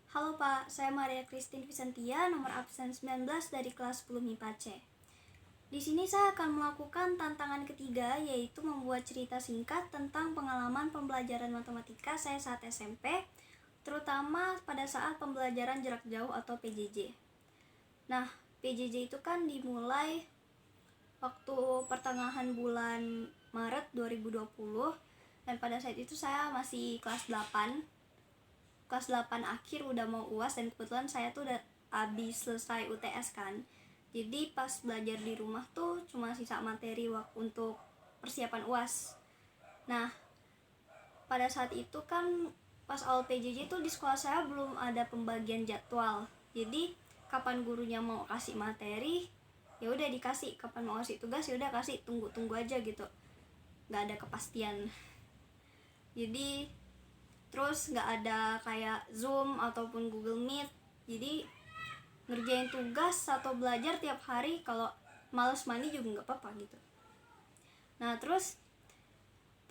Halo Pak, saya Maria Christine Vicentia, nomor absen 19 dari kelas 10 MIPA C. Di sini saya akan melakukan tantangan ketiga, yaitu membuat cerita singkat tentang pengalaman pembelajaran matematika saya saat SMP, terutama pada saat pembelajaran jarak jauh atau PJJ. Nah, PJJ itu kan dimulai waktu pertengahan bulan Maret 2020, dan pada saat itu saya masih kelas 8 akhir, udah mau UAS, dan kebetulan saya tuh udah habis selesai UTS kan. Jadi pas belajar di rumah tuh cuma sisa materi untuk persiapan UAS. Nah, pada saat itu kan pas awal PJJ tuh di sekolah saya belum ada pembagian jadwal. Jadi kapan gurunya mau kasih materi, ya udah dikasih. Kapan mau kasih tugas, ya udah kasih, tunggu aja gitu. Nggak ada kepastian. Jadi terus nggak ada kayak Zoom ataupun Google Meet, jadi ngerjain tugas atau belajar tiap hari, kalau males mandi juga nggak apa-apa gitu. Nah, terus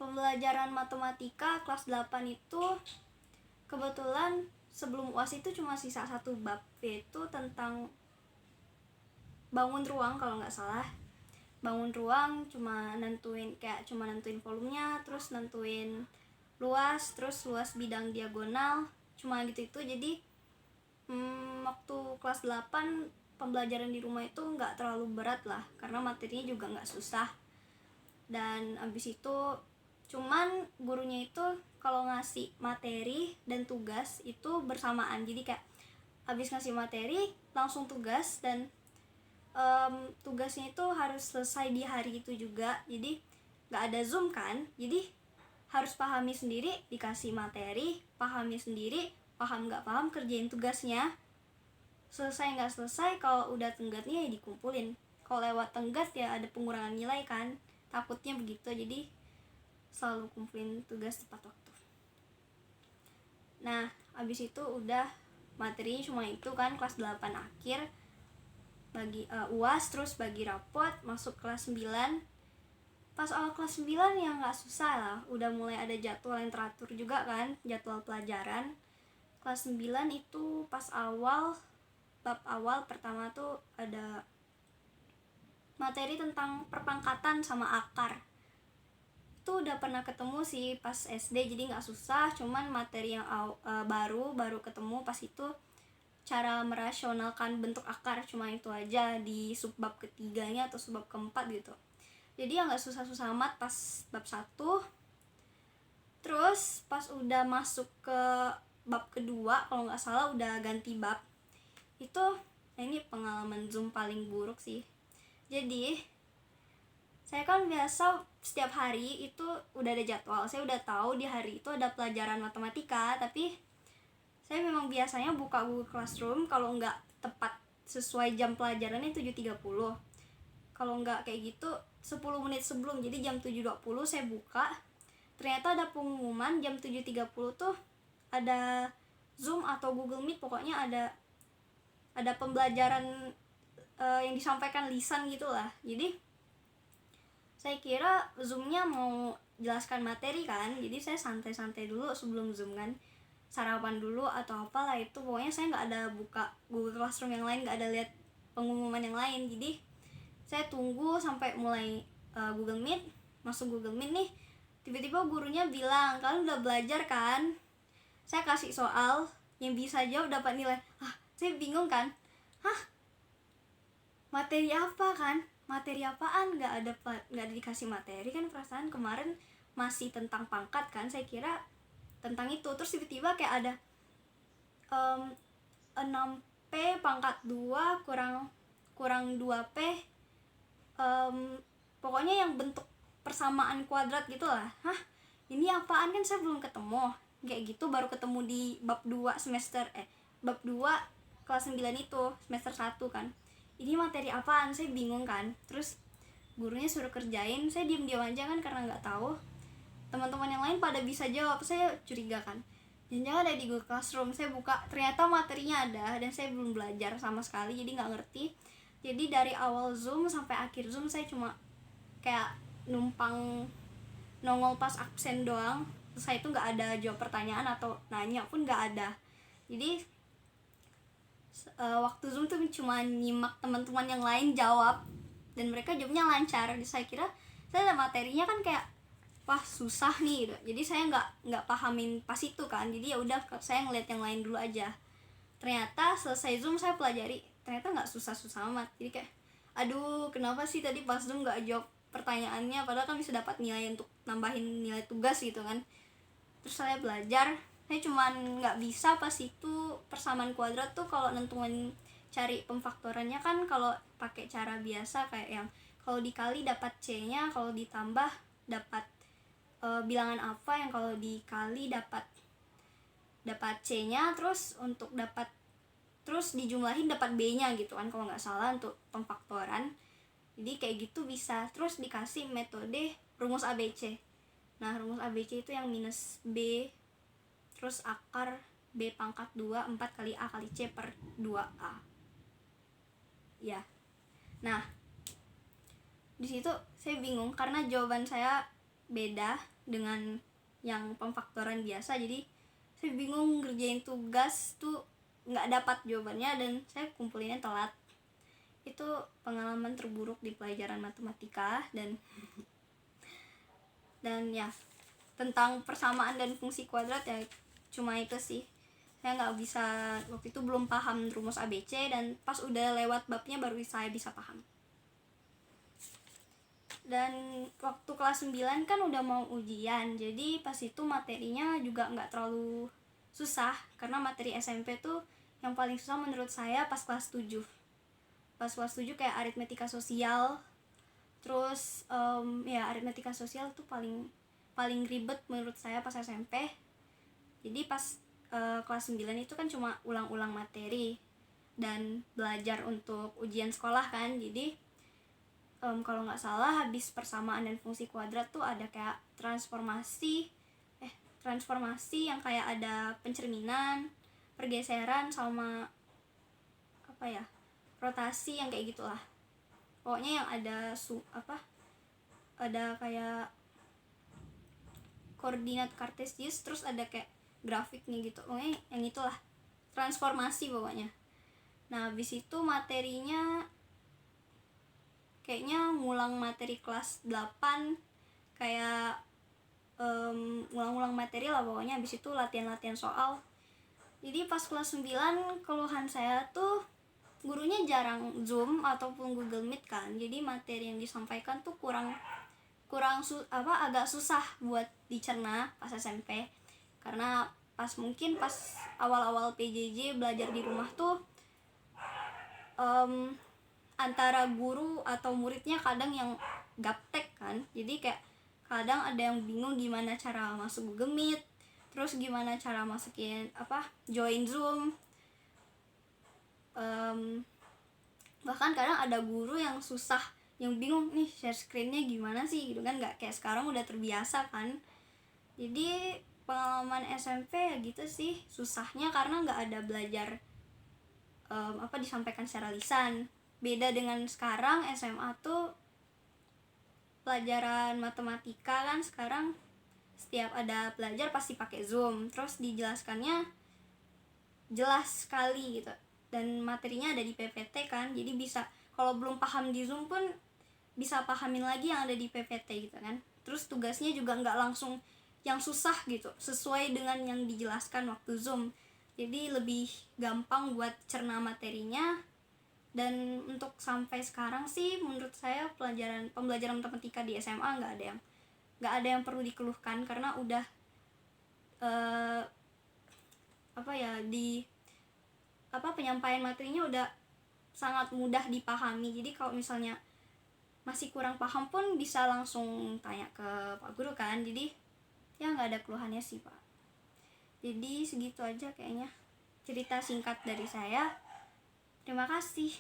pembelajaran matematika kelas 8 itu kebetulan sebelum UAS itu cuma sisa satu bab, yaitu tentang bangun ruang kalau nggak salah. Bangun ruang cuma nentuin volumenya, terus nentuin luas, terus luas bidang diagonal, cuma gitu. Jadi waktu kelas 8 pembelajaran di rumah itu nggak terlalu berat lah, karena materinya juga nggak susah. Dan abis itu cuman gurunya itu kalau ngasih materi dan tugas itu bersamaan, jadi kayak abis ngasih materi langsung tugas, dan tugasnya itu harus selesai di hari itu juga. Jadi nggak ada Zoom kan, jadi harus pahami sendiri, dikasih materi, pahami sendiri, paham nggak paham, kerjain tugasnya. Selesai nggak selesai, kalau udah tenggatnya ya dikumpulin. Kalau lewat tenggat ya ada pengurangan nilai kan, takutnya begitu. Jadi selalu kumpulin tugas tepat waktu. Nah, abis itu udah materinya cuma itu kan, kelas 8 akhir bagi UAS, terus bagi rapot, masuk kelas 9. Pas awal kelas 9 ya nggak susah lah, udah mulai ada jadwal yang teratur juga kan, jadwal pelajaran. Kelas 9 itu pas bab awal pertama tuh ada materi tentang perpangkatan sama akar. Itu udah pernah ketemu sih pas SD, jadi nggak susah, cuman materi yang baru ketemu pas itu cara merasionalkan bentuk akar, cuma itu aja di subbab ketiganya atau subbab keempat gitu. Jadi ya nggak susah-susah amat pas bab 1. Terus pas udah masuk ke bab kedua, kalau nggak salah udah ganti bab itu. Ini pengalaman Zoom paling buruk sih. Jadi saya kan biasa setiap hari itu udah ada jadwal, saya udah tahu di hari itu ada pelajaran matematika, tapi saya memang biasanya buka Google Classroom kalau nggak tepat sesuai jam pelajarannya 7.30. Kalau nggak kayak gitu 10 menit sebelum, jadi jam 7.20 saya buka, ternyata ada pengumuman jam 7.30 tuh ada Zoom atau Google Meet, pokoknya ada pembelajaran yang disampaikan lisan gitulah. Jadi saya kira Zoomnya mau jelaskan materi kan, jadi saya santai-santai dulu sebelum Zoom kan, sarapan dulu atau apalah itu. Pokoknya saya nggak ada buka Google Classroom yang lain, nggak ada lihat pengumuman yang lain. Jadi saya tunggu sampai mulai Google Meet. Masuk Google Meet nih, tiba-tiba gurunya bilang, kalian udah belajar kan? Saya kasih soal, yang bisa jawab dapat nilai. Saya bingung kan, materi apa kan? Materi apaan? Nggak ada dikasih materi kan, perasaan kemarin masih tentang pangkat kan, saya kira tentang itu. Terus tiba-tiba kayak ada 6P pangkat 2 kurang 2P, pokoknya yang bentuk persamaan kuadrat gitu lah. Ini apaan kan, saya belum ketemu kayak gitu, baru ketemu di bab 2 bab 2 kelas 9 itu semester 1 kan. Ini materi apaan, saya bingung kan. Terus gurunya suruh kerjain, saya diam-diam aja kan karena nggak tahu. Teman-teman yang lain pada bisa jawab, saya curiga kan, jangan-jangan ada di Google Classroom. Saya buka, ternyata materinya ada, dan saya belum belajar sama sekali, jadi nggak ngerti. Jadi dari awal Zoom sampai akhir Zoom saya cuma kayak numpang nongol pas absen doang. Saya itu nggak ada jawab pertanyaan atau nanya pun nggak ada. Jadi waktu Zoom tuh cuma nyimak teman-teman yang lain jawab dan mereka jawabnya lancar. Jadi saya kira saya materinya kan kayak wah susah nih gitu. Jadi saya nggak pahamin pas itu kan. Jadi ya udah saya ngeliat yang lain dulu aja. Ternyata selesai Zoom saya pelajari, ternyata nggak susah-susah amat. Jadi kayak aduh kenapa sih tadi pas Zoom nggak jawab pertanyaannya, padahal kan bisa dapat nilai untuk nambahin nilai tugas gitu kan. Terus saya belajar, saya cuman nggak bisa pas itu persamaan kuadrat tuh kalau nentuin cari pemfaktorannya kan kalau pakai cara biasa kayak yang kalau dikali dapat C-nya, kalau ditambah dapat bilangan apa yang kalau dikali dapat C-nya, terus untuk dapat terus dijumlahin dapat B-nya gitu kan kalau nggak salah untuk pemfaktoran. Jadi kayak gitu bisa. Terus dikasih metode rumus ABC. Nah rumus ABC itu yang minus B terus akar B pangkat 2 4 kali A kali C per 2A ya. Nah di situ saya bingung karena jawaban saya beda dengan yang pemfaktoran biasa. Jadi saya bingung ngerjain tugas tuh nggak dapat jawabannya dan saya kumpulinnya telat. Itu pengalaman terburuk di pelajaran matematika. Dan ya tentang persamaan dan fungsi kuadrat ya cuma itu sih. Saya nggak bisa, waktu itu belum paham rumus ABC dan pas udah lewat babnya baru saya bisa paham. Dan waktu kelas 9 kan udah mau ujian, jadi pas itu materinya juga nggak terlalu susah karena materi SMP tuh yang paling susah menurut saya pas kelas 7. Pas kelas 7 kayak aritmetika sosial, terus ya aritmetika sosial tuh paling ribet menurut saya pas SMP. Jadi pas kelas 9 itu kan cuma ulang-ulang materi dan belajar untuk ujian sekolah kan. Jadi kalau nggak salah habis persamaan dan fungsi kuadrat tuh ada kayak transformasi yang kayak ada pencerminan, pergeseran sama apa ya, rotasi yang kayak gitulah. Pokoknya yang ada ada kayak koordinat kartesius terus ada kayak grafiknya gitu. Pokoknya yang itulah transformasi pokoknya. Nah habis itu materinya kayaknya ngulang materi kelas 8 kayak ngulang-ngulang materi lah pokoknya. Habis itu latihan-latihan soal. Jadi pas kelas 9 keluhan saya tuh gurunya jarang Zoom ataupun Google Meet kan. Jadi materi yang disampaikan tuh agak susah buat dicerna pas SMP. Karena mungkin pas awal-awal PJJ belajar di rumah tuh antara guru atau muridnya kadang yang gaptek kan. Jadi kayak kadang ada yang bingung gimana cara masuk Google Meet, terus gimana cara masukin join Zoom. Bahkan kadang ada guru yang susah, yang bingung nih share screennya gimana sih gitu kan, nggak kayak sekarang udah terbiasa kan. Jadi pengalaman SMP ya gitu sih susahnya karena nggak ada belajar disampaikan secara lisan. Beda dengan sekarang SMA tuh pelajaran matematika kan sekarang setiap ada belajar pasti pakai Zoom, terus dijelaskannya jelas sekali gitu dan materinya ada di PPT kan. Jadi bisa kalau belum paham di Zoom pun bisa pahamin lagi yang ada di PPT gitu kan. Terus tugasnya juga nggak langsung yang susah gitu sesuai dengan yang dijelaskan waktu Zoom. Jadi lebih gampang buat cerna materinya. Dan untuk sampai sekarang sih menurut saya pembelajaran matematika di SMA nggak ada yang perlu dikeluhkan karena udah penyampaian materinya udah sangat mudah dipahami. Jadi kalau misalnya masih kurang paham pun bisa langsung tanya ke Pak Guru kan. Jadi ya nggak ada keluhannya sih Pak. Jadi segitu aja kayaknya cerita singkat dari saya. Terima kasih.